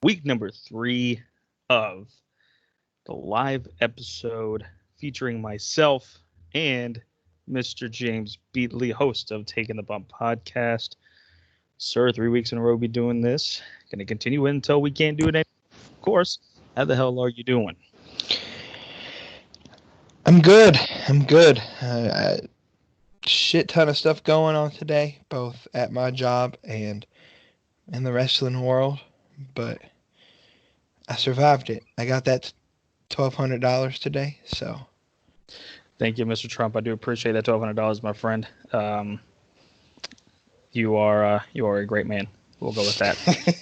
week number 3 of the live episode featuring myself and Mr. James Beatley, host of Taking the Bump podcast. Sir, 3 weeks in a row be doing this. Going to continue until we can't do it anymore. Of course. How the hell are you doing? I'm good. Shit ton of stuff going on today, both at my job and in the wrestling world, but I survived it. I got that $1,200 today, so. Thank you, Mr. Trump. I do appreciate that $1,200, my friend. You are a great man. We'll go with that.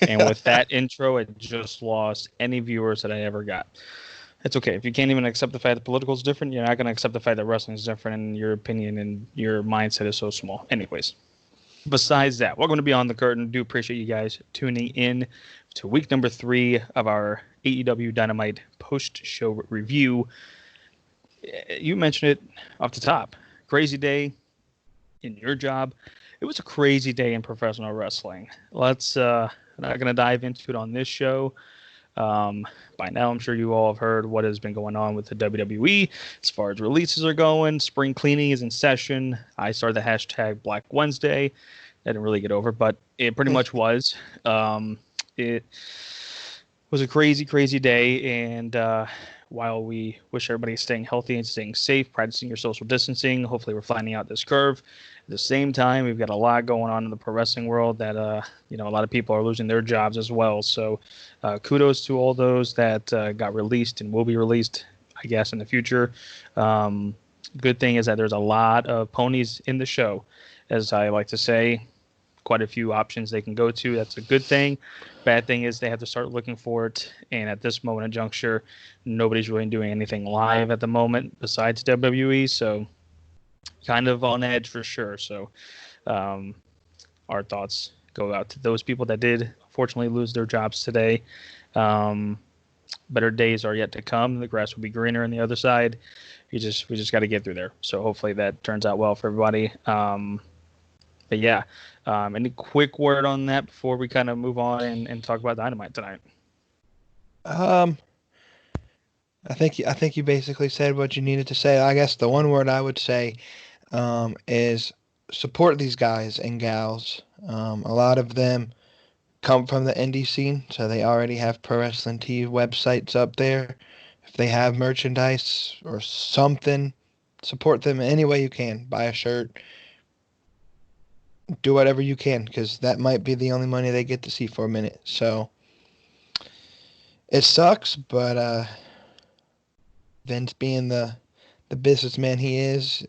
And with that intro, it just lost any viewers that I ever got. It's okay. If you can't even accept the fact that political is different, you're not going to accept the fact that wrestling is different, and your opinion and your mindset is so small. Anyways, besides that, we're going to be on the curtain. Do appreciate you guys tuning in to week number 3 of our AEW Dynamite post-show review. You mentioned it off the top. Crazy day in your job. It was a crazy day in professional wrestling. I'm not going to dive into it on this show. By now, I'm sure you all have heard what has been going on with the WWE as far as releases are going. Spring cleaning is in session. I started the hashtag Black Wednesday. I didn't really get over, but it pretty much was. It was a crazy, crazy day, and while we wish everybody is staying healthy and staying safe, practicing your social distancing, hopefully we're flattening out this curve. At the same time, we've got a lot going on in the pro wrestling world that a lot of people are losing their jobs as well. So kudos to all those that got released and will be released, I guess, in the future. Good thing is that there's a lot of ponies in the show, as I like to say. Quite a few options they can go to. That's a good thing. Bad thing is they have to start looking for it. And at this moment in juncture, nobody's really doing anything live at the moment besides WWE. So kind of on edge for sure. So our thoughts go out to those people that did unfortunately lose their jobs today. Better days are yet to come. The grass will be greener on the other side. We just got to get through there. So hopefully that turns out well for everybody. But yeah, any quick word on that before we kind of move on and talk about Dynamite tonight? I think you basically said what you needed to say. I guess the one word I would say is support these guys and gals. A lot of them come from the indie scene, so they already have Pro Wrestling Tees websites up there. If they have merchandise or something, support them any way you can. Buy a shirt. Do whatever you can, because that might be the only money they get to see for a minute. So it sucks, but Vince, being the businessman he is,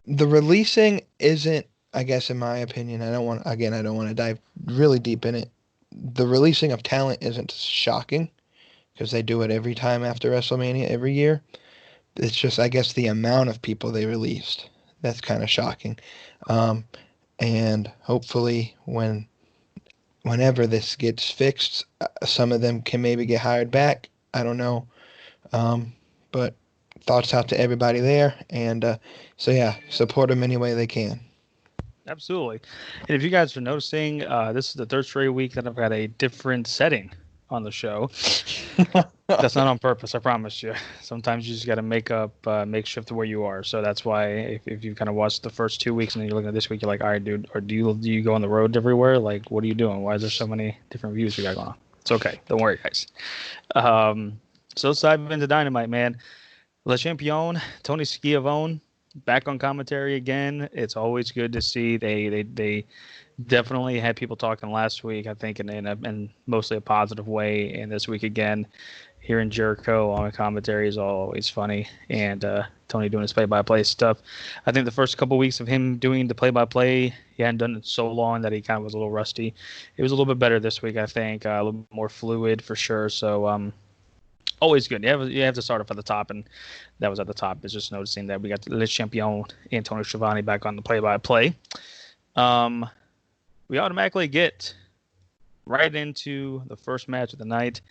the releasing isn't, I guess, in my opinion, I don't want to dive really deep in it. The releasing of talent isn't shocking, because they do it every time after WrestleMania every year. It's just, I guess, the amount of people they released that's kind of shocking. And hopefully whenever this gets fixed, some of them can maybe get hired back. I don't know. But thoughts out to everybody there. And so, yeah, support them any way they can. Absolutely. And if you guys are noticing, this is the third straight week that I've got a different setting on the show. That's not on purpose, I promise you. Sometimes you just got to make shift to where you are. So that's why if you kind of watched the first 2 weeks and then you're looking at this week, you're like, all right, dude, or do you go on the road everywhere? Like, what are you doing? Why is there so many different views we got going on? It's okay. Don't worry, guys. So let's dive into Dynamite, man. Le Champion, Tony Schiavone, back on commentary again. It's always good to see. They definitely had people talking last week, I think, in mostly a positive way. And this week again, hearing Jericho on commentary is always funny. And Tony doing his play-by-play stuff. I think the first couple weeks of him doing the play-by-play, he hadn't done it so long that he kind of was a little rusty. It was a little bit better this week, I think. A little more fluid for sure. So always good. You have to start off at the top, and that was at the top. It's just noticing that we got Le Champion and Tony Schiavone back on the play-by-play. We automatically get right into the first match of the night.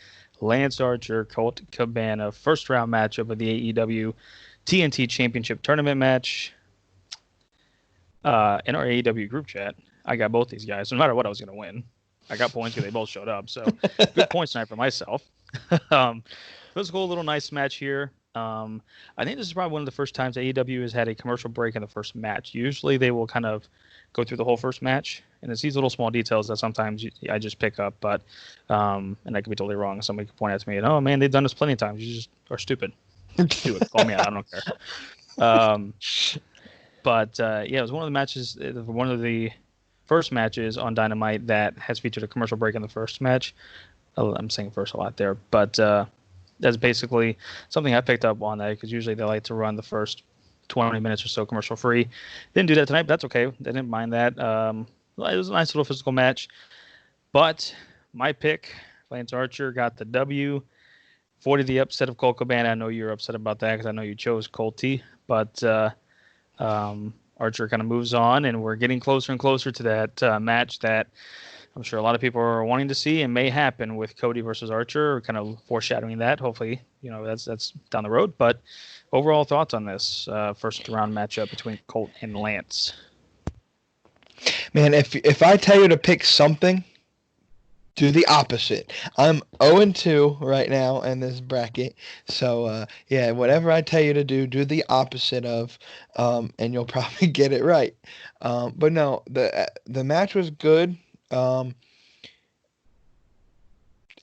Lance Archer, Colt Cabana, first round matchup of the AEW TNT Championship Tournament match. In our AEW group chat, I got both these guys. No matter what, I was going to win. I got points because they both showed up. So good points tonight for myself. Physical, little nice match here. I think this is probably one of the first times AEW has had a commercial break in the first match. Usually they will kind of go through the whole first match, and it's these little small details that sometimes I just pick up. But and I could be totally wrong. Somebody could point out to me, and oh man, they've done this plenty of times. You just are stupid. Do it. Call me out. I don't care. But yeah, it was one of the matches, one of the first matches on Dynamite that has featured a commercial break in the first match. I'm saying first a lot there, but that's basically something I picked up on that because usually they like to run the first 20 minutes or so commercial free. Didn't do that tonight, but that's okay. They didn't mind that. It was a nice little physical match. But my pick, Lance Archer, got the W. 40 the upset of Colt Cabana. I know you're upset about that because I know you chose Colty, but Archer kind of moves on, and we're getting closer and closer to that match that I'm sure a lot of people are wanting to see and may happen with Cody versus Archer, kind of foreshadowing that. Hopefully, that's down the road. But overall thoughts on this first round matchup between Colt and Lance? Man, if I tell you to pick something, do the opposite. I'm 0-2 right now in this bracket. So, yeah, whatever I tell you to do the opposite of, and you'll probably get it right. But no, the match was good.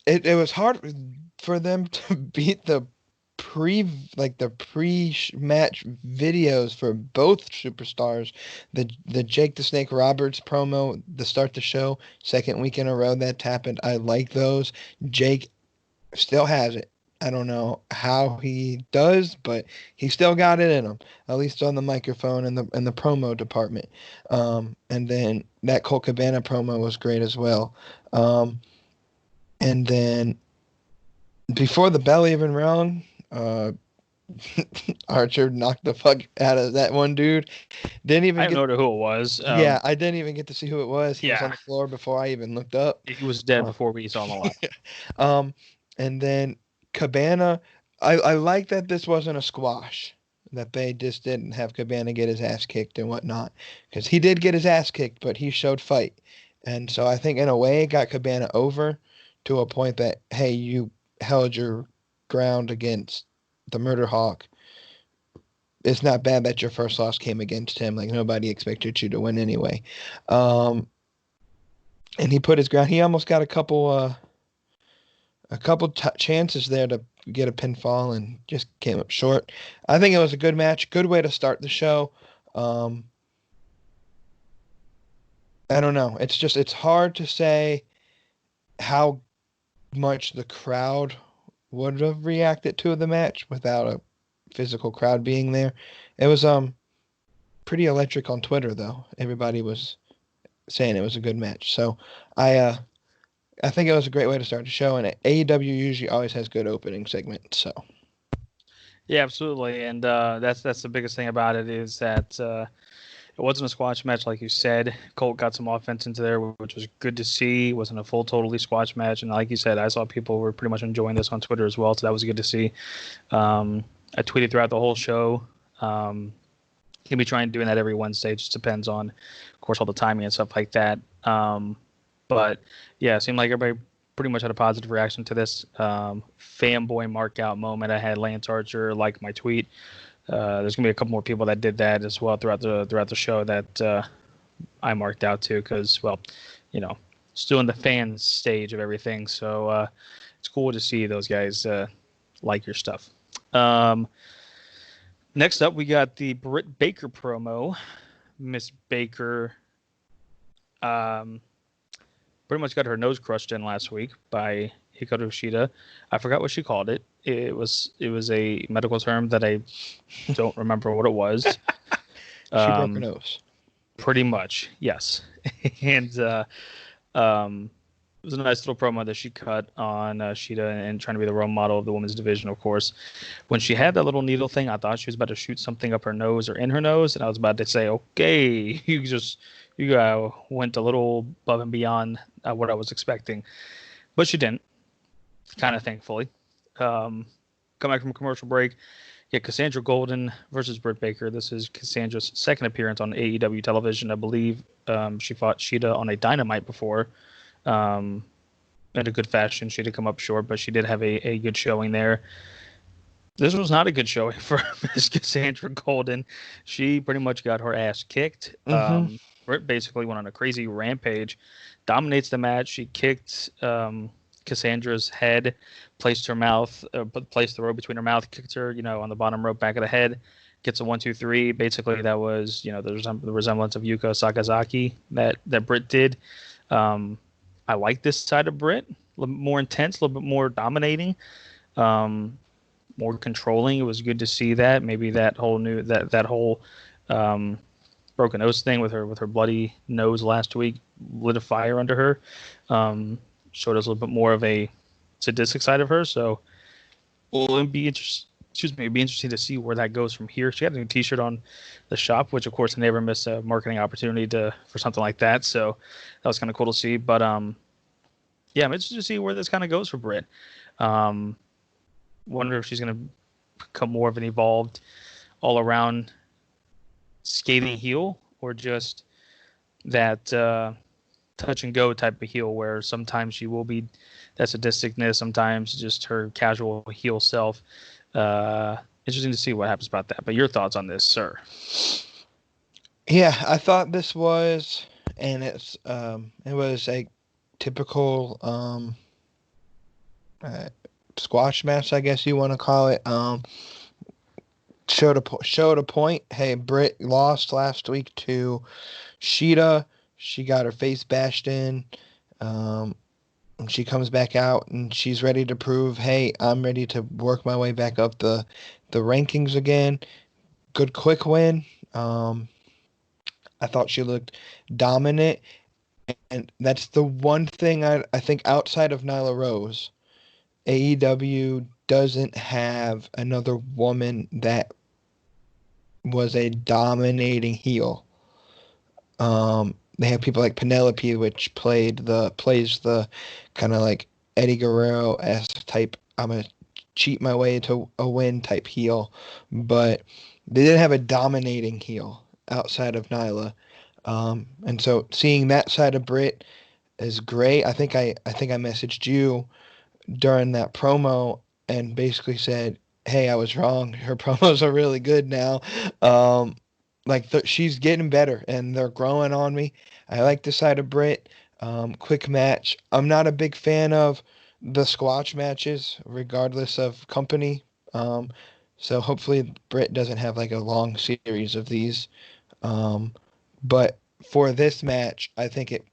It was hard for them to beat the pre-match videos for both superstars. The Jake the Snake Roberts promo to start the show, second week in a row that's happened. I like those. Jake still has it. I don't know how he does, but he still got it in him, at least on the microphone and the promo department. And then that Colt Cabana promo was great as well. And then before the bell even rung, Archer knocked the fuck out of that one dude. Didn't even I don't know who it was. Yeah, I didn't even get to see who it was. He was on the floor before I even looked up. He was dead before we saw him alive. And then Cabana, I like that this wasn't a squash, that they just didn't have Cabana get his ass kicked and whatnot, because he did get his ass kicked, but he showed fight. And so I think in a way it got Cabana over to a point that, hey, you held your ground against the Murder Hawk. It's not bad that your first loss came against him. Like, nobody expected you to win anyway. And he put his ground. He almost got a couple chances there to get a pinfall and just came up short. I think it was a good match. Good way to start the show. I don't know. It's hard to say how much the crowd would have reacted to the match without a physical crowd being there. It was pretty electric on Twitter, though. Everybody was saying it was a good match. So I think it was a great way to start the show, and AEW usually always has good opening segments. So yeah, absolutely, and that's the biggest thing about it is that it wasn't a squash match like you said. Colt got some offense into there, which was good to see. It wasn't a full, totally squash match, and like you said, I saw people were pretty much enjoying this on Twitter as well, so that was good to see. I tweeted throughout the whole show. Can be trying doing that every Wednesday. It just depends on, of course, all the timing and stuff like that. But yeah, it seemed like everybody pretty much had a positive reaction to this fanboy mark out moment. I had Lance Archer like my tweet. There's gonna be a couple more people that did that as well throughout the show that I marked out too, because still in the fan stage of everything. So it's cool to see those guys like your stuff. Next up, we got the Britt Baker promo. Miss Baker pretty much got her nose crushed in last week by Hikaru Shida. I forgot what she called it. It was a medical term that I don't remember what it was. She broke her nose. Pretty much, yes. And it was a nice little promo that she cut on Shida and trying to be the role model of the women's division, of course. When she had that little needle thing, I thought she was about to shoot something up her nose or in her nose, and I was about to say, okay, you went a little above and beyond what I was expecting. But she didn't, kind of thankfully. Come back from commercial break. Yeah, Cassandra Golden versus Britt Baker. This is Cassandra's second appearance on AEW television. I believe she fought Shida on a Dynamite before. in a good fashion. She did come up short, but she did have a good showing there. This was not a good showing for Miss Cassandra Golden. She pretty much got her ass kicked. Mm-hmm. Britt basically went on a crazy rampage, dominates the match. She kicked Cassandra's head, placed placed the rope between her mouth, kicked her, on the bottom rope, back of the head, gets a 1-2-3. Basically, that was, the resemblance of Yuka Sakazaki that Britt did. I like this side of Britt, a little bit more intense, a little bit more dominating. More controlling. It was good to see that. Maybe that whole broken nose thing with her bloody nose last week lit a fire under her. Showed us a little bit more of a sadistic side of her. So it'd be interesting to see where that goes from here. She had a new T-shirt on the shop, which of course I never miss a marketing opportunity for something like that. So that was kind of cool to see. But yeah, I'm interested to see where this kind of goes for Britt. Wonder if she's going to become more of an evolved, all-around skating heel, or just that touch and go type of heel, where sometimes she will be that sadisticness, sometimes just her casual heel self. Interesting to see what happens about that. But your thoughts on this, sir? Yeah, I thought this was, and it was a typical squash match, I guess you want to call it. Showed a point. Hey, Britt lost last week to Sheeta. She got her face bashed in. And she comes back out and she's ready to prove, hey, I'm ready to work my way back up the rankings again. Good quick win. I thought she looked dominant, and that's the one thing I think outside of Nyla Rose, AEW doesn't have another woman that was a dominating heel. They have people like Penelope, which plays the kind of like Eddie Guerrero-esque type, I'm gonna cheat my way to a win type heel, but they didn't have a dominating heel outside of Nyla. And so seeing that side of Britt is great. I think I messaged you during that promo and basically said, "Hey, I was wrong. Her promos are really good now. Um, she's getting better, and they're growing on me. I like the side of Britt. Quick match. I'm not a big fan of the squash matches, regardless of company. So hopefully Britt doesn't have like a long series of these. But for this match, I think it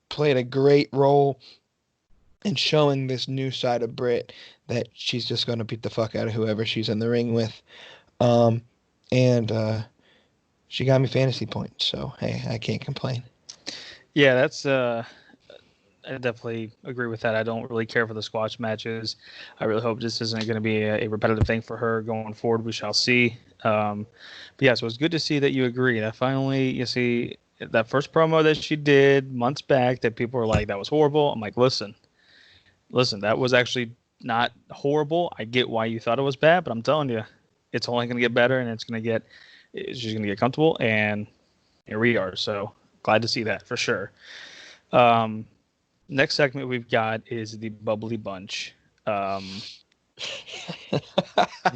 played a great role in showing this new side of Britt that she's just going to beat the fuck out of whoever she's in the ring with. And she got me fantasy points, so hey, I can't complain. Yeah, that's I definitely agree with that. I don't really care for the squash matches. I really hope this isn't going to be a repetitive thing for her going forward. We shall see. But yeah, so it's good to see that you agree. That finally, you see that first promo that she did months back that people were like, that was horrible. I'm like, listen, that was actually not horrible. I get why you thought it was bad, but I'm telling you, it's only going to get better, and she's going to get comfortable, and here we are. So glad to see that for sure. Next segment we've got is the Bubbly Bunch.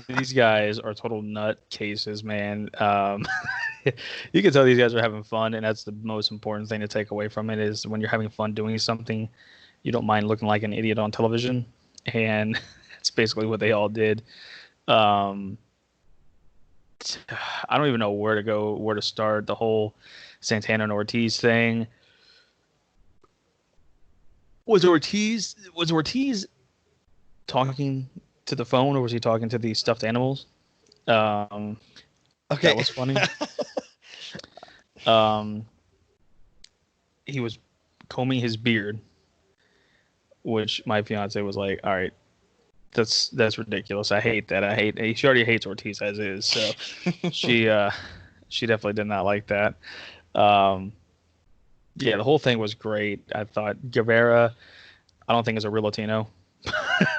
These guys are total nut cases, man. You can tell these guys are having fun, and that's the most important thing to take away from it is when you're having fun doing something, you don't mind looking like an idiot on television, and that's basically what they all did. I don't even know where to start. The whole Santana and Ortiz thing. Was Ortiz talking to the phone, or was he talking to the stuffed animals? Okay. That was funny. He was combing his beard, which my fiance was like, "All right, that's ridiculous. I hate that. She already hates Ortiz as is, so she definitely did not like that. Yeah, the whole thing was great. I thought Guevara, I don't think is a real Latino.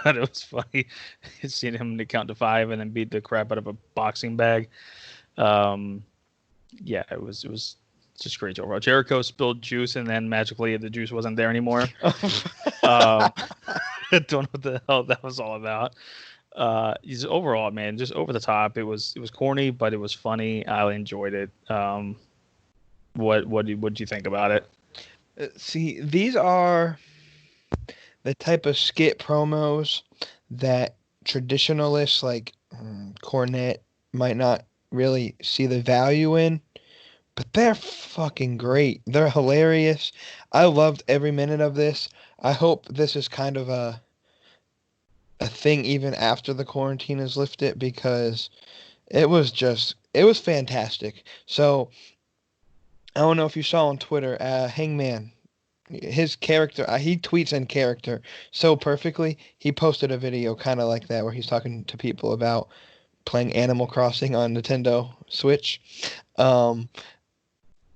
But it was funny seeing him to count to 5 and then beat the crap out of a boxing bag. Yeah, it was Just great overall. Jericho spilled juice, and then magically the juice wasn't there anymore. I don't know what the hell that was all about. He's overall, man, just over the top. It was corny, but it was funny. I enjoyed it. What did you think about it? See, these are the type of skit promos that traditionalists like Cornette might not really see the value in, but they're fucking great. They're hilarious. I loved every minute of this. I hope this is kind of a thing even after the quarantine is lifted, because it was fantastic. So I don't know if you saw on Twitter, Hangman, his character, he tweets in character so perfectly. He posted a video kind of like that where he's talking to people about playing Animal Crossing on Nintendo Switch.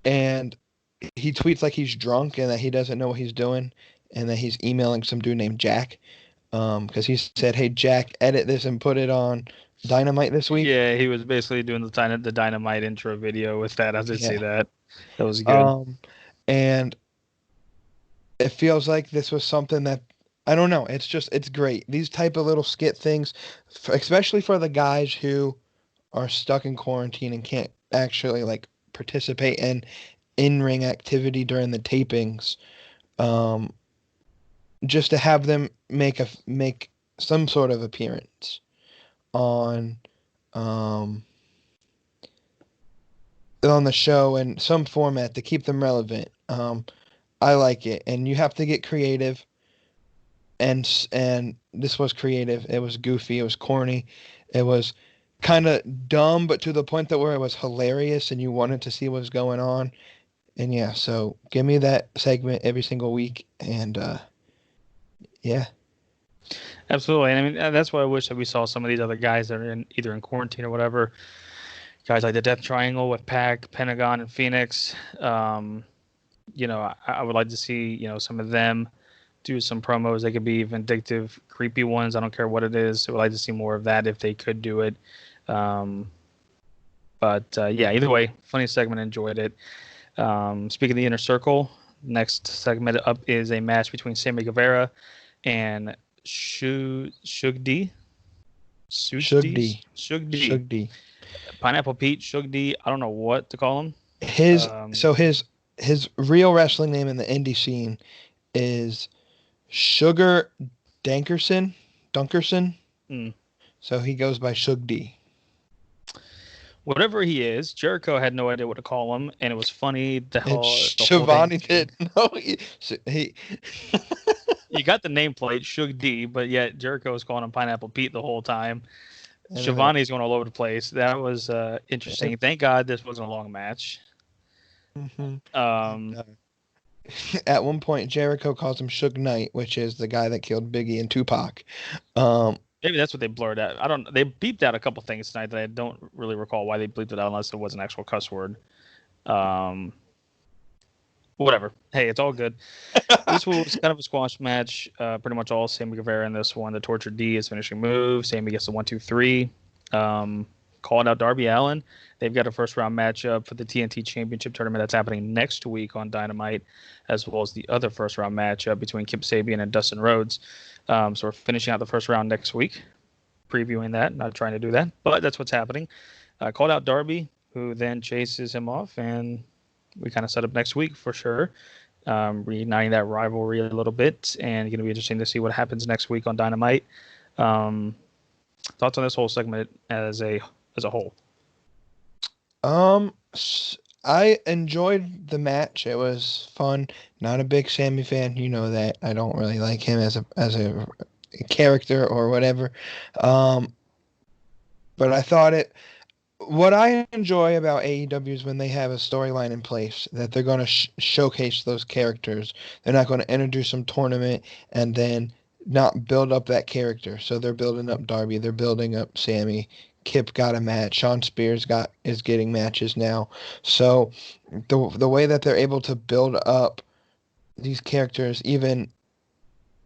And he tweets like he's drunk and that he doesn't know what he's doing, and that he's emailing some dude named Jack. Because he said, "Hey Jack, edit this and put it on Dynamite this week." Yeah, he was basically doing the Dynamite intro video with that. I did see that. That was good. And it feels like this was something that, I don't know. It's great. These type of little skit things, especially for the guys who are stuck in quarantine and can't actually like participate in ring activity during the tapings. Just to have them make some sort of appearance on the show in some format to keep them relevant. I like it, and you have to get creative. And this was creative. It was goofy. It was corny. It was kind of dumb, but to the point that where it was hilarious, and you wanted to see what was going on. And yeah, so give me that segment every single week, and yeah. Absolutely. And I mean, that's why I wish that we saw some of these other guys that are either in quarantine or whatever. Guys like the Death Triangle with Pac, Pentagon, and Phoenix. I would like to see, some of them do some promos. They could be vindictive, creepy ones. I don't care what it is. I would like to see more of that if they could do it. Either way, funny segment. Enjoyed it. Speaking of the Inner Circle, next segment up is a match between Sammy Guevara and Shug D. Pineapple Pete, Shug D. I don't know what to call him. His real wrestling name in the indie scene is Sugar Dunkerson. So he goes by Shug D. Whatever he is, Jericho had no idea what to call him, and it was funny. Shivani did. No, he you got the nameplate, Shug D, but yet Jericho was calling him Pineapple Pete the whole time. Shivani's going all over the place. That was interesting. Thank God this wasn't a long match. Mm-hmm. At one point, Jericho calls him Suge Knight, which is the guy that killed Biggie and Tupac. Maybe that's what they blurred out. I don't. They beeped out a couple things tonight that I don't really recall why they bleeped it out, unless it was an actual cuss word. Whatever. Hey, it's all good. This was kind of a squash match. Pretty much all Sammy Guevara in this one. The Torture D is finishing move. Sammy gets the 1-2-3. Calling out Darby Allin. They've got a first round matchup for the TNT Championship tournament that's happening next week on Dynamite, as well as the other first round matchup between Kip Sabian and Dustin Rhodes. So we're finishing out the first round next week, previewing that. Not trying to do that, but that's what's happening. Called out Darby, who then chases him off, and we kind of set up next week for sure, reuniting that rivalry a little bit, and going to be interesting to see what happens next week on Dynamite. Thoughts on this whole segment as a whole? I enjoyed the match. It was fun. Not a big Sammy fan, you know that. I don't really like him as a character or whatever. But I thought what I enjoy about AEW is when they have a storyline in place that they're going to showcase those characters. They're not going to introduce some tournament and then not build up that character. So they're building up Darby. They're building up Sammy. Kip got a match. Sean Spears is getting matches now. So the way that they're able to build up these characters, even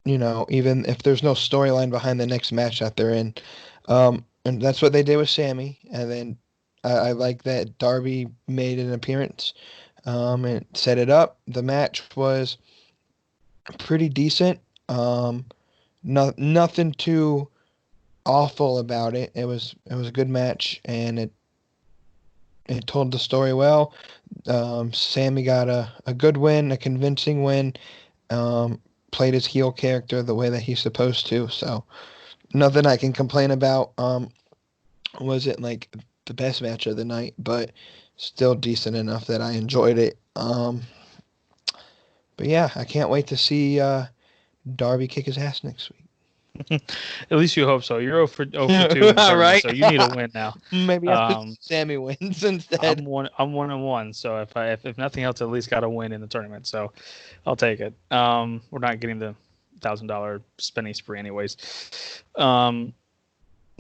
if there's no storyline behind the next match that they're in, and that's what they did with Sammy. And then I like that Darby made an appearance. and set it up. The match was pretty decent. Nothing too awful about it. It was a good match, and it told the story well. Sammy got a good win, a convincing win. Played his heel character the way that he's supposed to. So nothing I can complain about. Wasn't like the best match of the night, but still decent enough that I enjoyed it. But yeah, I can't wait to see Darby kick his ass next week. At least you hope so. You're 0 for 2 in the All tournament, right. so you need a win now. Maybe after Um, Sammy wins instead. I'm 1-1. So if nothing else, at least got a win in the tournament. So I'll take it. We're not getting the $1,000 spending spree anyways.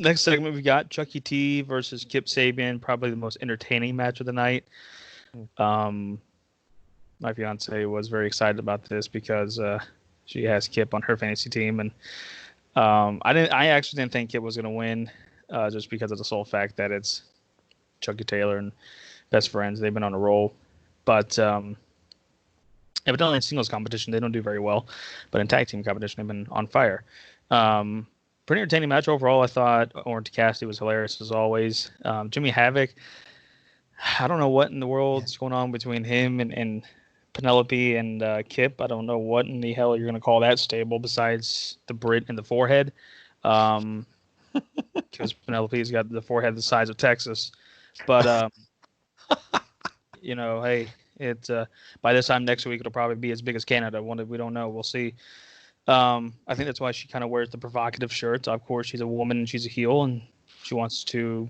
Next segment we got Chucky T versus Kip Sabian, probably the most entertaining match of the night. My fiance was very excited about this because she has Kip on her fantasy team, and I actually didn't think Kip was going to win, just because of the sole fact that it's Chucky Taylor and best friends. They've been on a roll, but evidently in singles competition they don't do very well, but in tag team competition they've been on fire. Pretty entertaining match overall. I thought Orange Cassidy was hilarious as always. Jimmy Havoc, I don't know what in the world's going on between him and Penelope and Kip. I don't know what in the hell you're going to call that stable besides the Brit and the forehead. Because Penelope's got the forehead the size of Texas. But, hey, it by this time next week, it'll probably be as big as Canada. We don't know. We'll see. I think that's why she kind of wears the provocative shirts. Of course, she's a woman and she's a heel, and she wants to,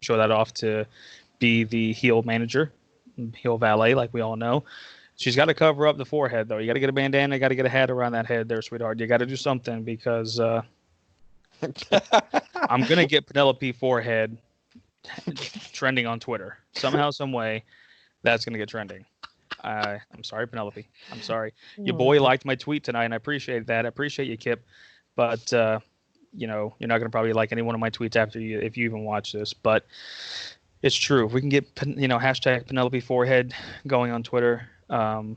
show that off to be the heel manager, heel valet, like we all know. She's got to cover up the forehead, though. You got to get a bandana, you got to get a hat around that head there, sweetheart. You got to do something because I'm going to get Penelope forehead trending on Twitter. Somehow, some way, that's going to get trending. I'm sorry, Penelope. I'm sorry. Your boy liked my tweet tonight, and I appreciate that. I appreciate you, Kip. But, you're not going to probably like any one of my tweets after you, if you even watch this. But it's true. If we can get, hashtag Penelope Forehead going on Twitter, I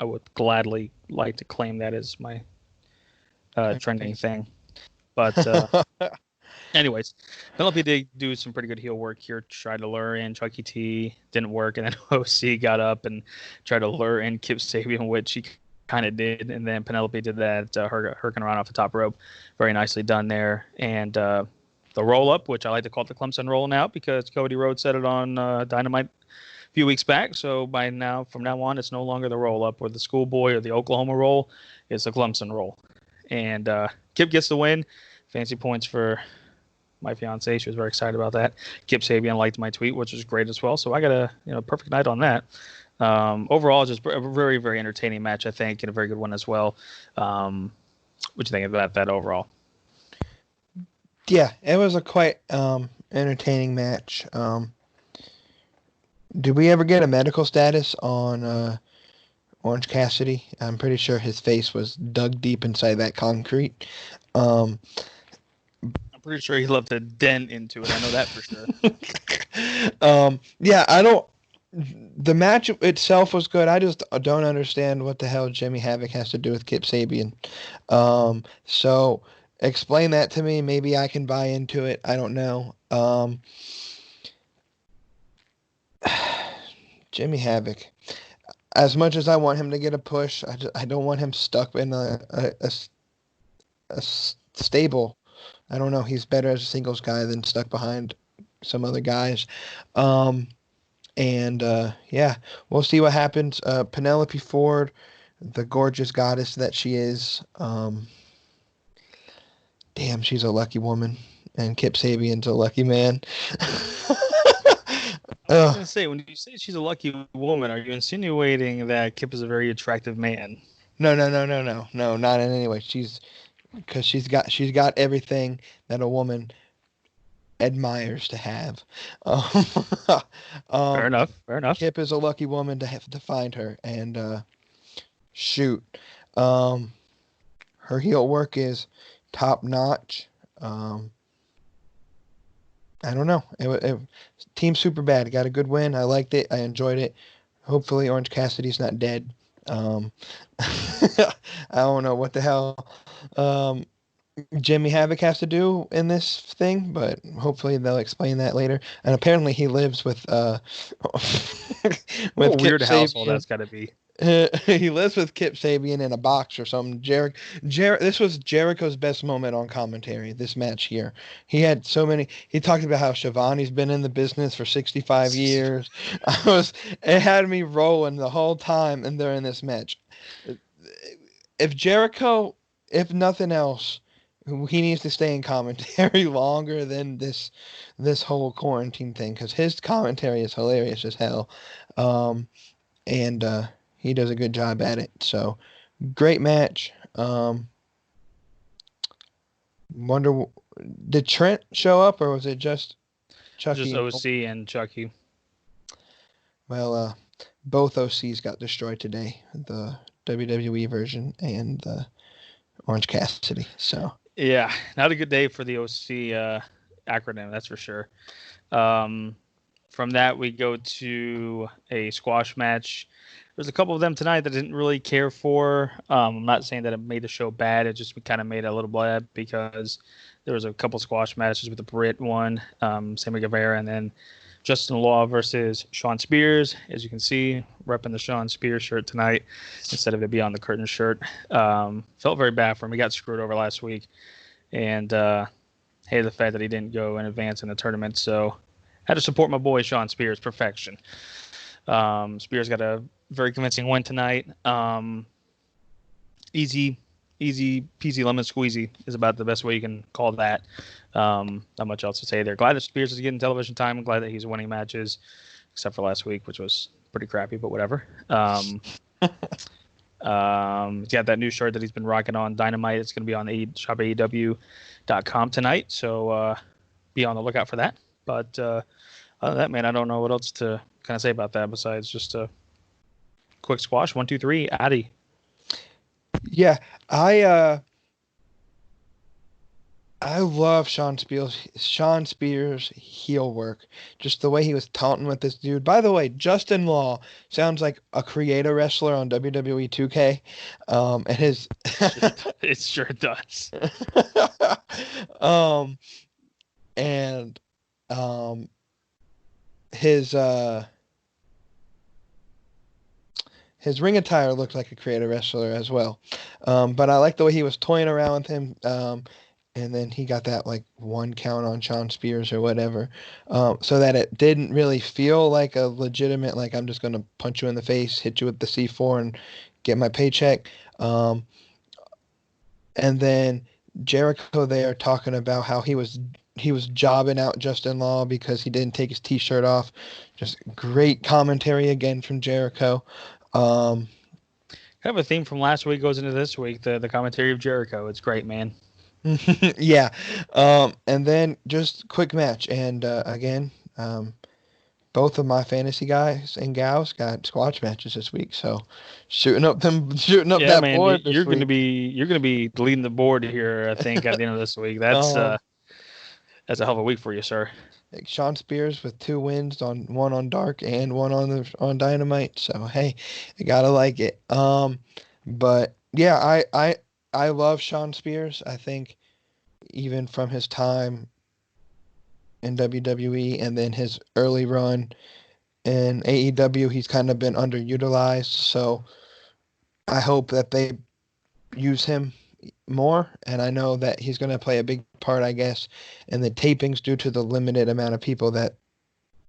would gladly like to claim that as my trending thing. But anyways, Penelope did do some pretty good heel work here. Tried to lure in Chucky T, didn't work, and then OC got up and tried to lure in Kip Sabian, which he kind of did, and then Penelope did that hurricane run off the top rope, very nicely done there, and the roll up, which I like to call it the Clemson rolling out because Cody Rhodes said it on Dynamite a few weeks back. So from now on, it's no longer the roll up or the schoolboy or the Oklahoma roll, it's the Clemson roll, and Kip gets the win. Fancy points for my fiance. She was very excited about that. Kip Sabian liked my tweet, which was great as well. So I got a perfect night on that. Overall, just a very, very entertaining match, I think, and a very good one as well. What do you think about that overall? Yeah, it was a quite entertaining match. Did we ever get a medical status on Orange Cassidy? I'm pretty sure his face was dug deep inside that concrete. I'm pretty sure he left a dent into it. I know that for sure. Yeah, I don't. The match itself was good. I just don't understand what the hell Jimmy Havoc has to do with Kip Sabian. So explain that to me. Maybe I can buy into it. I don't know. Jimmy Havoc. As much as I want him to get a push, I don't want him stuck in a stable. I don't know. He's better as a singles guy than stuck behind some other guys. Yeah, we'll see what happens. Penelope Ford, the gorgeous goddess that she is. Damn, she's a lucky woman. And Kip Sabian's a lucky man. I was going to say, when you say she's a lucky woman, are you insinuating that Kip is a very attractive man? No, not in any way. Because she's got everything that a woman admires to have. Fair enough. Kip is a lucky woman to have to find her, and shoot, her heel work is top notch. I don't know. Team Superbad got a good win. I liked it. I enjoyed it. Hopefully Orange Cassidy's not dead. I don't know what the hell Jimmy Havoc has to do in this thing, but hopefully they'll explain that later. And apparently he lives with What a with Kip weird household Sabian. that's got to be. He lives with Kip Sabian in a box or something. This was Jericho's best moment on commentary, this match here. He had so many. He talked about how Shivani's been in the business for 65 years. It had me rolling the whole time, and they're in this match. If Jericho, if nothing else, he needs to stay in commentary longer than this whole quarantine thing, because his commentary is hilarious as hell. And he does a good job at it. So great match. Wonder, did Trent show up or was it just Chucky? Just OC and Chucky. Well, both OCs got destroyed today. The WWE version and the Orange Cassidy. So Yeah, not a good day for the OC acronym, that's for sure. From that, we go to a squash match. There's a couple of them tonight that I didn't really care for. I'm not saying that it made the show bad. It just kind of made it a little bad because there was a couple squash matches with the Brit one, Sammy Guevara, and then Justin Law versus Sean Spears. As you can see, repping the Sean Spears shirt tonight instead of it being on the curtain shirt. Felt very bad for him. He got screwed over last week. And hated the fact that he didn't go in advance in the tournament. So had to support my boy Sean Spears. Perfection. Spears got a very convincing win tonight. Easy peasy lemon squeezy is about the best way you can call that. Not much else to say there. Glad that Spears is getting television time. I'm glad that he's winning matches, except for last week, which was pretty crappy, but whatever. He's got that new shirt that he's been rocking on Dynamite. It's going to be on shopaew.com tonight, so be on the lookout for that. But other than that, man, I don't know what else to kind of say about that besides just a quick squash. 1, 2, 3, Addy. yeah, I love Sean Spears' heel work. Just the way he was taunting with this dude. By the way, Justin Law sounds like a creator wrestler on WWE 2K. And his It sure does. And his ring attire looked like a creator wrestler as well. But I like the way he was toying around with him. And then he got that like 1 count on Sean Spears or whatever, so that it didn't really feel like a legitimate, like I'm just going to punch you in the face, hit you with the C4 and get my paycheck. And then Jericho there talking about how he was jobbing out Justin Law because he didn't take his t-shirt off. Just great commentary again from Jericho. Kind of a theme from last week goes into this week, the commentary of Jericho. It's great, man. Yeah. And then just quick match. And again, both of my fantasy guys and gals got squash matches this week. So shooting up that man, board you're this gonna week. be leading the board here, I think, at the end of this week. That's a hell of a week for you, sir. Like Sean Spears with 2 wins, one on Dark and one on Dynamite. So hey, I gotta like it. But yeah, I love Sean Spears. I think even from his time in WWE and then his early run in AEW, he's kind of been underutilized. So I hope that they use him more. And I know that he's going to play a big part, I guess, in the tapings due to the limited amount of people that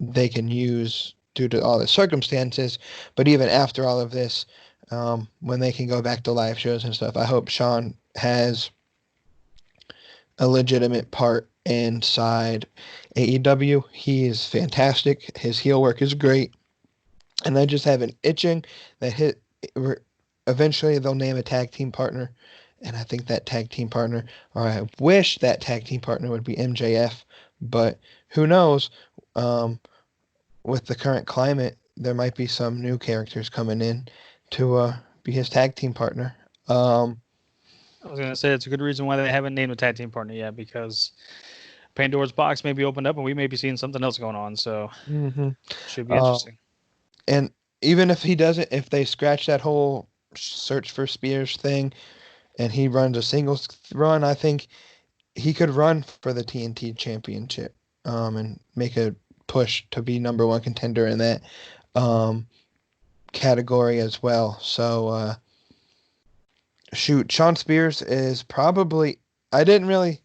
they can use due to all the circumstances. But even after all of this, when they can go back to live shows and stuff, I hope Sean has a legitimate part inside AEW. He is fantastic. His heel work is great. And I just have an itching that eventually they'll name a tag team partner. And I think that tag team partner, or I wish that tag team partner would be MJF. But who knows? With the current climate, there might be some new characters coming in to be his tag team partner. I was gonna say it's a good reason why they haven't named a tag team partner yet, because Pandora's box may be opened up and we may be seeing something else going on. So should be interesting. And even if he doesn't, if they scratch that whole search for Spears thing and he runs a singles run, I think he could run for the TNT championship, and make a push to be number one contender in that um, category as well. So, shoot, Sean Spears is probably, I didn't really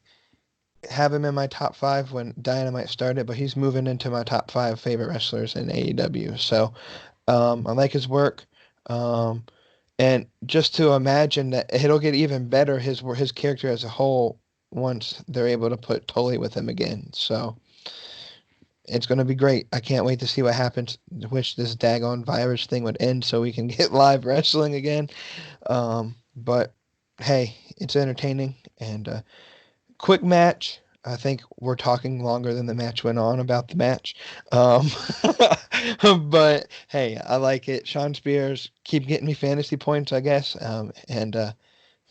have him in my top five when Dynamite started, but he's moving into my top five favorite wrestlers in AEW. So, I like his work. Um, and just to imagine that it'll get even better, his character as a whole, once they're able to put Tully with him again. So it's going to be great. I can't wait to see what happens. Wish this daggone virus thing would end so we can get live wrestling again. But hey, it's entertaining and quick match. I think we're talking longer than the match went on about the match. Um, but hey, I like it. Sean Spears, keep getting me fantasy points, I guess. And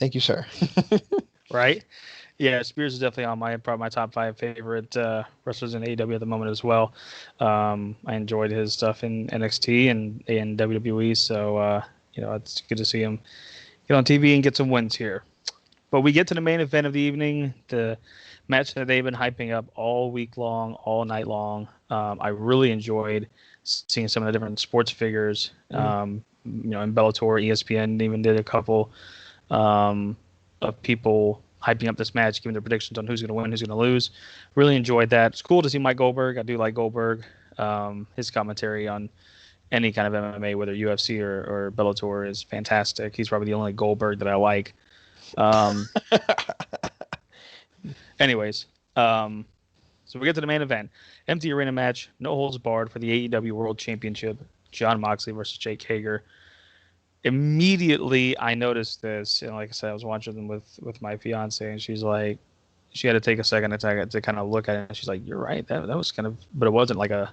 thank you, sir. Right? Yeah, Spears is definitely on probably my top five favorite wrestlers in AEW at the moment as well. I enjoyed his stuff in NXT and in WWE, so it's good to see him get on TV and get some wins here. But we get to the main event of the evening, the match that they've been hyping up all week long, all night long. I really enjoyed seeing some of the different sports figures. In Bellator, ESPN even did a couple of people hyping up this match, giving their predictions on who's going to win, who's going to lose. Really enjoyed that. It's cool to see Mike Goldberg. I do like Goldberg. His commentary on any kind of MMA, whether UFC or Bellator, is fantastic. He's probably the only Goldberg that I like. Anyways, so we get to the main event. Empty arena match, no holds barred for the AEW World Championship. Jon Moxley versus Jake Hager. Immediately, I noticed this, and like I said, I was watching them with my fiance, and she's like, she had to take a second to kind of look at it. And she's like, "You're right. That was kind of, but it wasn't like a.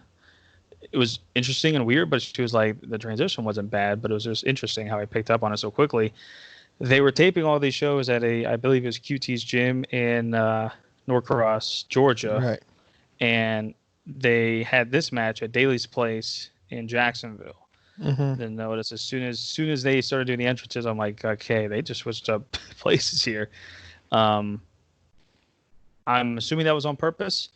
It was interesting and weird, but she was like, the transition wasn't bad, but it was just interesting how I picked up on it so quickly." They were taping all these shows at I believe it was QT's gym in Norcross, Georgia, Right. and they had this match at Daly's Place in Jacksonville. Then notice as soon as they started doing the entrances, I'm like, okay, they just switched up places here. I'm assuming that was on purpose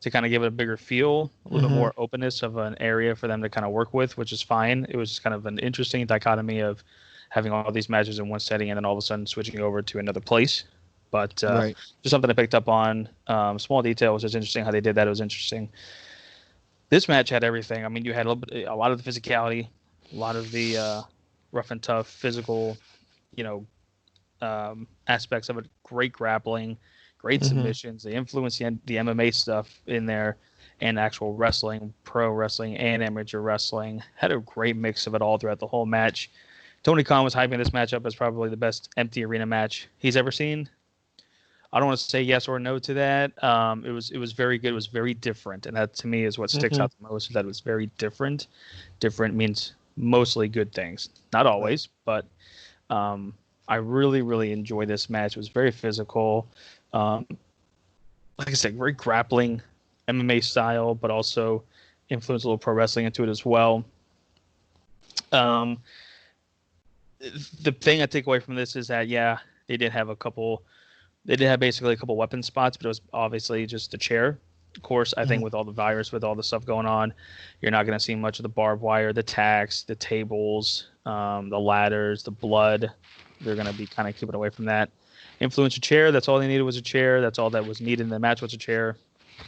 to kind of give it a bigger feel, a little bit more openness of an area for them to kind of work with, which is fine. It was just kind of an interesting dichotomy of having all these matches in one setting and then all of a sudden switching over to another place. But Right. just something I picked up on. Small detail was just interesting how they did that. It was interesting. This match had everything. I mean, you had a lot of the physicality, a lot of the rough and tough physical, aspects of it. Great grappling, great submissions. They influenced the MMA stuff in there, and actual wrestling, pro wrestling, and amateur wrestling. Had a great mix of it all throughout the whole match. Tony Khan was hyping this match up as probably the best empty arena match he's ever seen. I don't want to say yes or no to that. It was very good. It was very different, and that to me is what sticks out the most. Is that it was very different. Different means mostly good things, not always, but I really really enjoyed this match. It was very physical. Like I said, very grappling, MMA style, but also influenced a little pro wrestling into it as well. The thing I take away from this is that they did have basically a couple weapon spots, but it was obviously just a chair. Of course, I think with all the virus, with all the stuff going on, you're not going to see much of the barbed wire, the tacks, the tables, the ladders, the blood. They're going to be kind of keeping away from that. Influential chair, that's all they needed was a chair. That's all that was needed in the match was a chair.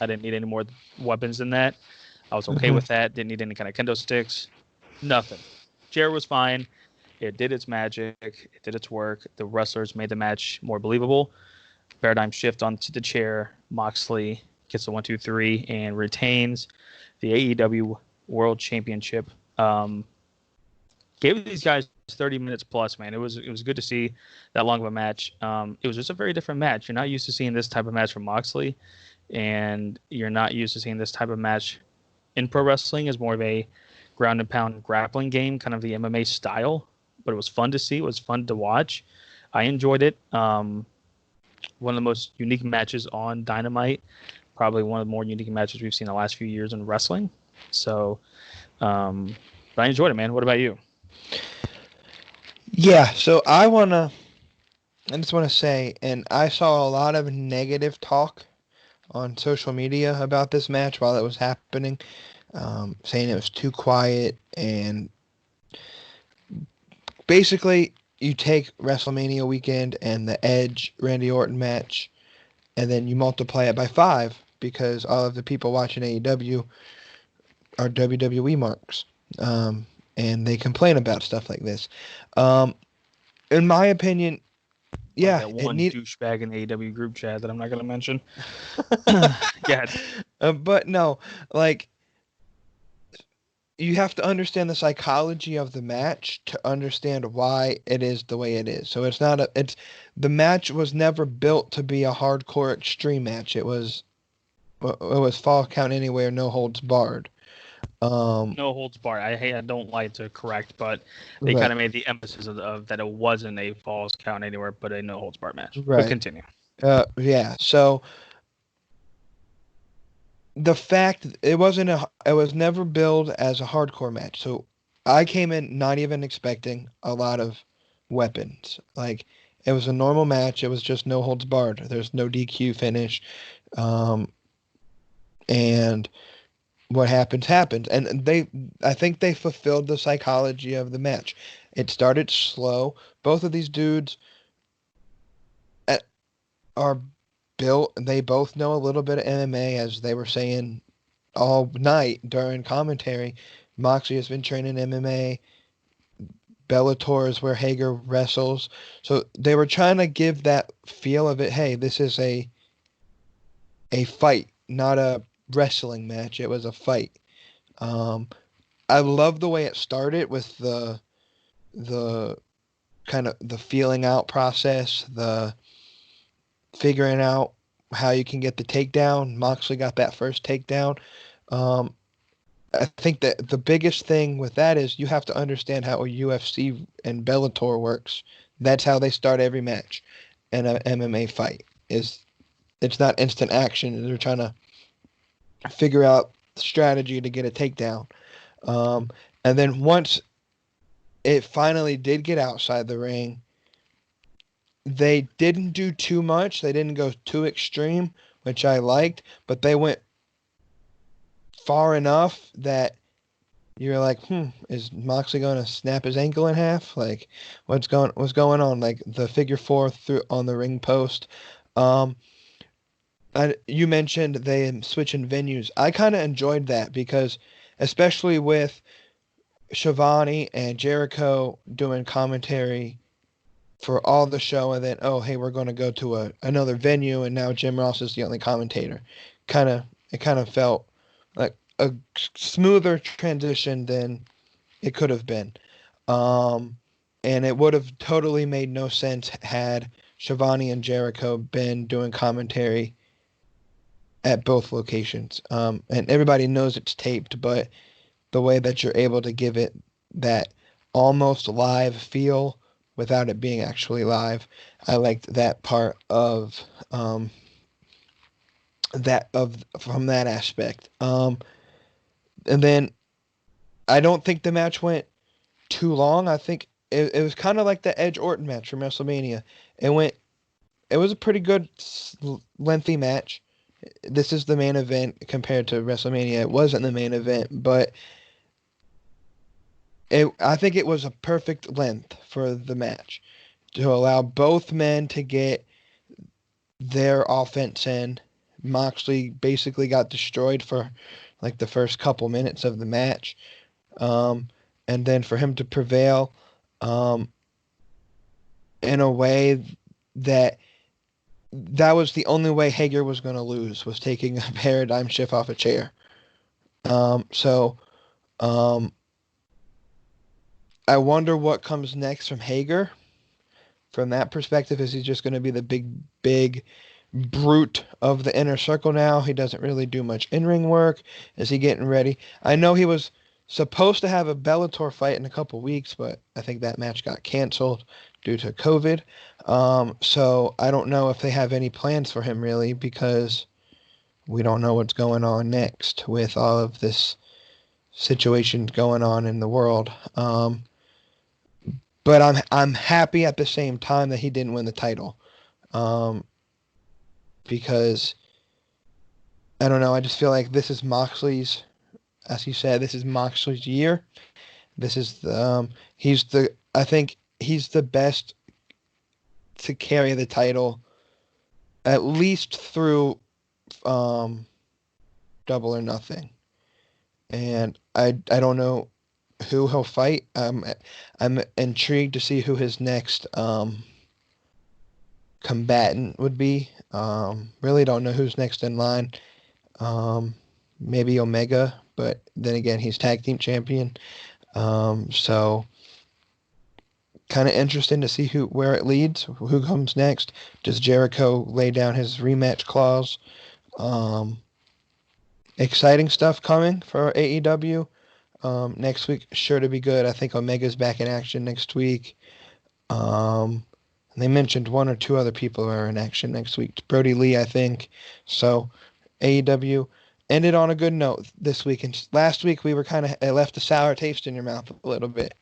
I didn't need any more weapons than that. I was okay with that. Didn't need any kind of kendo sticks. Nothing. Chair was fine. It did its magic. It did its work. The wrestlers made the match more believable. Paradigm shift onto the chair. Moxley gets the 1-2-3 and retains the AEW World Championship. Gave these guys 30 minutes plus, man. It was good to see that long of a match. It was just a very different match. You're not used to seeing this type of match from Moxley, and you're not used to seeing this type of match in pro wrestling. Is more of a ground and pound grappling game, kind of the MMA style. But it was fun to see. It was fun to watch. I enjoyed it. One of the most unique matches on Dynamite. Probably one of the more unique matches we've seen the last few years in wrestling. So, But I enjoyed it, man. What about you? Yeah, so I just want to say, and I saw a lot of negative talk on social media about this match while it was happening, saying it was too quiet. And basically, you take WrestleMania weekend and the Edge Randy Orton match, and then you multiply it by 5 because all of the people watching AEW are WWE marks. And they complain about stuff like this. Um, in my opinion, Like yeah, that it one need. douchebag in the AEW group chat that I'm not going to mention. Yeah. But no, like you have to understand the psychology of the match to understand why it is the way it is. So it's not a it's the match was never built to be a hardcore extreme match. It was fall count anywhere, no holds barred. Um, No holds barred. I don't like to correct, but they kind right, of made the emphasis of that it wasn't a falls count anywhere, but a no holds barred match. But right. continue. Yeah. So the fact it was never billed as a hardcore match. So I came in not even expecting a lot of weapons. Like it was a normal match. It was just no holds barred. There's no DQ finish. Um, and what happens happens. And I think they fulfilled the psychology of the match. It started slow. Both of these dudes uh, are built. They both know a little bit of MMA, as they were saying all night during commentary. Moxley has been training MMA. Bellator is where Hager wrestles. So they were trying to give that feel of it. Hey, this is a fight, not a wrestling match. It was a fight. Um, I love the way it started with the kind of the feeling out process, the figuring out how you can get the takedown. Moxley got that first takedown. Um, I think that the biggest thing with that is you have to understand how a UFC and Bellator works. That's how they start every match in an MMA fight. Is it's not instant action. They're trying to figure out strategy to get a takedown. Um, and then once it finally did get outside the ring, they didn't do too much. They didn't go too extreme, which I liked, but they went far enough that you're like, is Moxley going to snap his ankle in half? Like, what's going on? Like the figure four through on the ring post. Um, you mentioned they switching venues. I kind of enjoyed that because, especially with Shivani and Jericho doing commentary for all the show, and then hey, we're going to go to another venue, and now Jim Ross is the only commentator. It kind of felt like a smoother transition than it could have been. Um, and it would have totally made no sense had Shivani and Jericho been doing commentary at both locations. And everybody knows it's taped, but the way that you're able to give it that almost live feel without it being actually live, I liked that part of from that aspect. And then I don't think the match went too long. I think it was kind of like the Edge Orton match from WrestleMania. It was a pretty good lengthy match. This is the main event compared to WrestleMania. It wasn't the main event, but I think it was a perfect length for the match to allow both men to get their offense in. Moxley basically got destroyed for like the first couple minutes of the match. Um, and then for him to prevail um, in a way that was the only way Hager was going to lose, was taking a paradigm shift off a chair. So um, I wonder what comes next from Hager. From that perspective, is he just going to be the big brute of the inner circle now? He doesn't really do much in-ring work. Is he getting ready? I know he was supposed to have a Bellator fight in a couple weeks, but I think that match got canceled due to COVID. So I don't know if they have any plans for him really, because we don't know what's going on next with all of this situations going on in the world. But I'm happy at the same time that he didn't win the title, because I don't know. I just feel like this is Moxley's, as you said, this is Moxley's year. This is I think he's the best to carry the title at least through um, Double or Nothing. And I don't know who he'll fight. I'm intrigued to see who his next combatant would be. Really don't know who's next in line. Maybe Omega, but then again, he's tag team champion. So kind of interesting to see where it leads, who comes next. Does Jericho lay down his rematch clause? Exciting stuff coming for AEW. Next week, sure to be good. I think Omega's back in action next week. They mentioned one or two other people are in action next week. Brody Lee, I think. So AEW ended on a good note this week. And last week we were it left a sour taste in your mouth a little bit.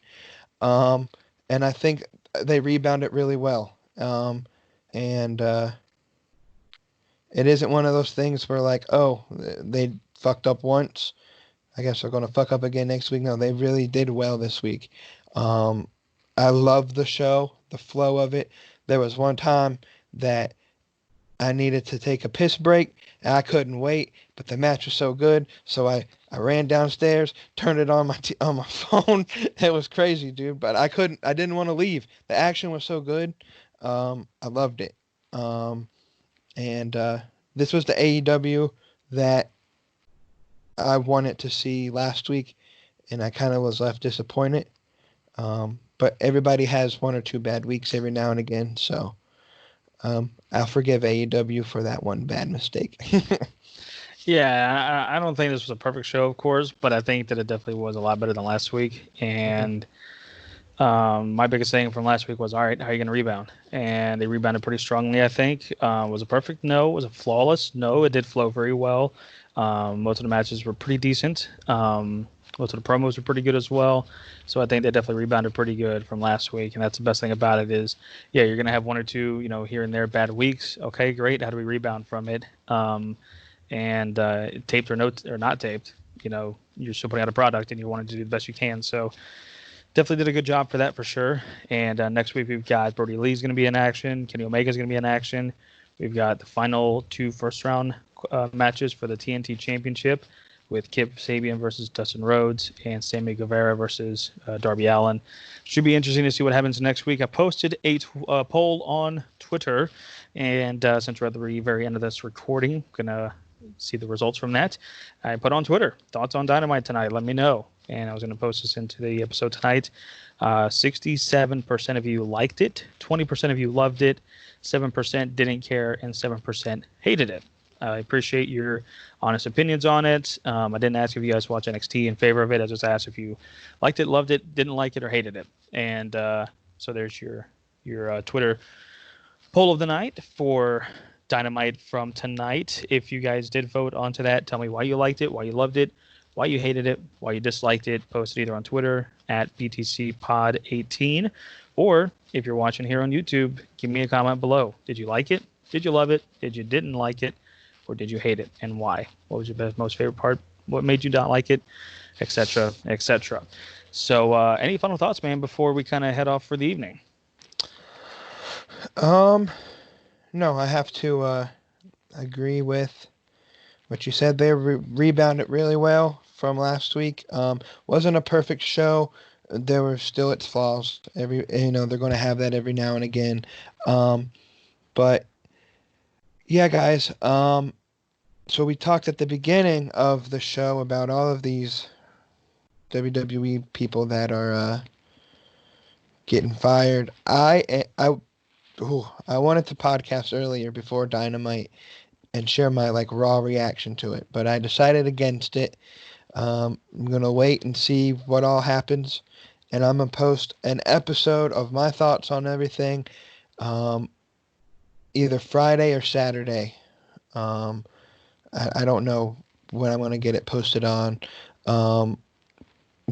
And I think they rebounded really well. And it isn't one of those things where like, oh, they fucked up once, I guess they're going to fuck up again next week. No, they really did well this week. I love the show, the flow of it. There was one time that I needed to take a piss break, and I couldn't wait, but the match was so good, so I ran downstairs, turned it on my phone. It was crazy, dude, but I didn't want to leave. The action was so good. I loved it. And this was the AEW that I wanted to see last week, and I kind of was left disappointed. But everybody has one or two bad weeks every now and again, so I'll forgive AEW for that one bad mistake. Yeah, I don't think this was a perfect show, of course, but I think that it definitely was a lot better than last week. And my biggest thing from last week was, all right, how are you going to rebound? And they rebounded pretty strongly, I think. Was it perfect? No. Was it flawless? No. It did flow very well. Most of the matches were pretty decent. Most of the promos were pretty good as well. So I think they definitely rebounded pretty good from last week. And that's the best thing about it is, yeah, you're going to have one or two, here and there bad weeks. Okay, great. How do we rebound from it? And taped or not taped, you're still putting out a product and you want to do the best you can. So definitely did a good job for that for sure. And next week we've got Brody Lee's going to be in action. Kenny Omega's going to be in action. We've got the final two first-round matches for the TNT Championship with Kip Sabian versus Dustin Rhodes and Sammy Guevara versus Darby Allin. Should be interesting to see what happens next week. I posted a poll on Twitter, and since we're at the very end of this recording, I'm going to see the results from that. I put on Twitter, thoughts on Dynamite tonight, let me know. And I was going to post this into the episode tonight. 67% of you liked it, 20% of you loved it, 7% didn't care, and 7% hated it. I appreciate your honest opinions on it. I didn't ask if you guys watch NXT in favor of it. I just asked if you liked it, loved it, didn't like it, or hated it. And so there's your Twitter poll of the night for Dynamite from tonight. If you guys did vote onto that, tell me why you liked it, why you loved it, why you hated it, why you disliked it. Post it either on Twitter at BTCPod18, or if you're watching here on YouTube, give me a comment below. Did you like it? Did you love it? Did you didn't like it? Or did you hate it, and why? What was your most favorite part? What made you not like it, etc., etc. So any final thoughts, man, before we kind of head off for the evening? No, I have to agree with what you said. They rebounded really well from last week. Wasn't a perfect show. There were still its flaws. They're going to have that every now and again. But yeah, guys. So we talked at the beginning of the show about all of these WWE people that are getting fired. I wanted to podcast earlier before Dynamite and share my raw reaction to it, but I decided against it. I'm gonna wait and see what all happens, and I'm gonna post an episode of my thoughts on everything, either Friday or Saturday. I don't know when I'm gonna get it posted on.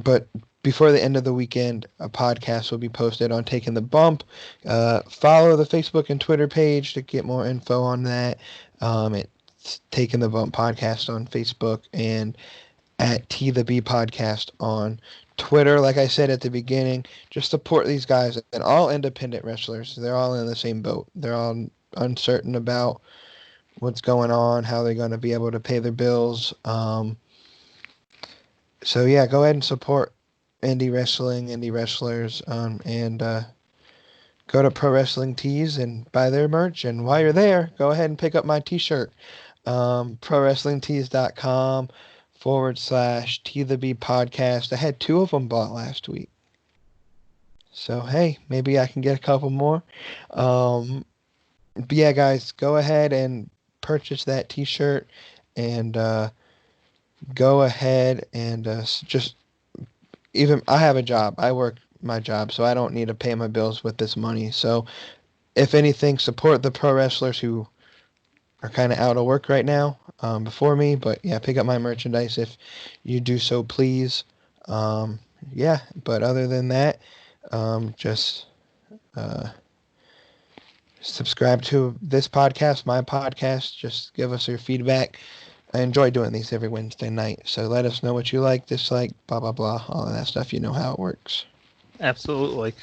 but before the end of the weekend, a podcast will be posted on Taking the Bump. Follow the Facebook and Twitter page to get more info on that. It's Taking the Bump podcast on Facebook and at T the B podcast on Twitter. Like I said at the beginning, just support these guys and all independent wrestlers. They're all in the same boat. They're all uncertain about what's going on, how they're going to be able to pay their bills. So yeah, go ahead and support indie wrestling, indie wrestlers, and go to Pro Wrestling Tees and buy their merch. And while you're there, go ahead and pick up my T-shirt. ProWrestlingTees.com/T the B podcast. I had 2 of them bought last week. So hey, maybe I can get a couple more. But yeah, guys, go ahead and purchase that T-shirt and go ahead and just even I have a job. I work my job, so I don't need to pay my bills with this money. So if anything, support the pro wrestlers who are kind of out of work right now before me. But yeah, pick up my merchandise if you do so, please. Yeah, but other than that, just subscribe to this podcast, my podcast. Just give us your feedback. I enjoy doing these every Wednesday night. So let us know what you like, dislike, blah, blah, blah, all of that stuff. You know how it works. Absolutely.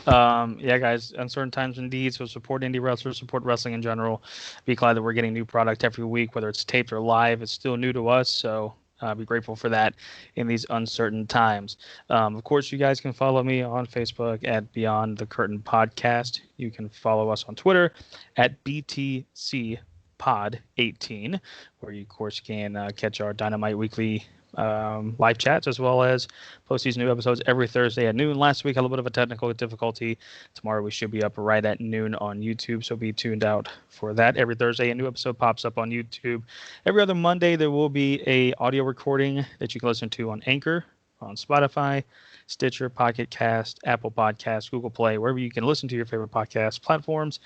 Yeah, guys, uncertain times indeed. So support indie wrestlers, support wrestling in general. Be glad that we're getting new product every week, whether it's taped or live. It's still new to us. So be grateful for that in these uncertain times. Of course, you guys can follow me on Facebook at Beyond the Curtain Podcast. You can follow us on Twitter at BTC Pod 18, where you, of course, can catch our Dynamite weekly live chats, as well as post these new episodes every Thursday at noon. Last week, had a little bit of a technical difficulty. Tomorrow, we should be up right at noon on YouTube, so be tuned out for that. Every Thursday, a new episode pops up on YouTube. Every other Monday, there will be a audio recording that you can listen to on Anchor, on Spotify, Stitcher, Pocket Cast, Apple Podcasts, Google Play, wherever you can listen to your favorite podcast platforms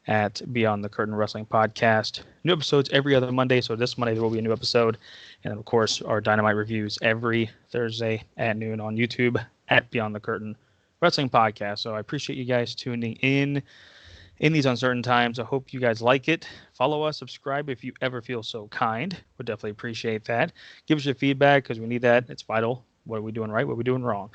at Beyond the Curtain Wrestling Podcast. New episodes every other Monday, so this Monday there will be a new episode. And, of course, our Dynamite reviews every Thursday at noon on YouTube at Beyond the Curtain Wrestling Podcast. So I appreciate you guys tuning in these uncertain times. I hope you guys like it. Follow us, subscribe if you ever feel so kind. Would definitely appreciate that. Give us your feedback because we need that. It's vital. What are we doing right? What are we doing wrong?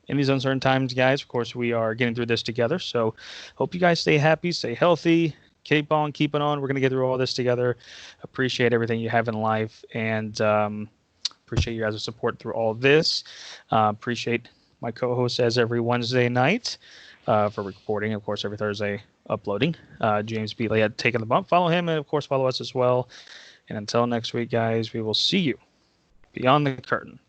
In these uncertain times, guys, of course, we are getting through this together. So hope you guys stay happy, stay healthy, keep on keeping on. We're going to get through all this together. Appreciate everything you have in life, and appreciate you guys' support through all this. Appreciate my co-host as every Wednesday night for recording, of course, every Thursday uploading. James Beatley at Taking the Bump. Follow him, and, of course, follow us as well. And until next week, guys, we will see you beyond the curtain.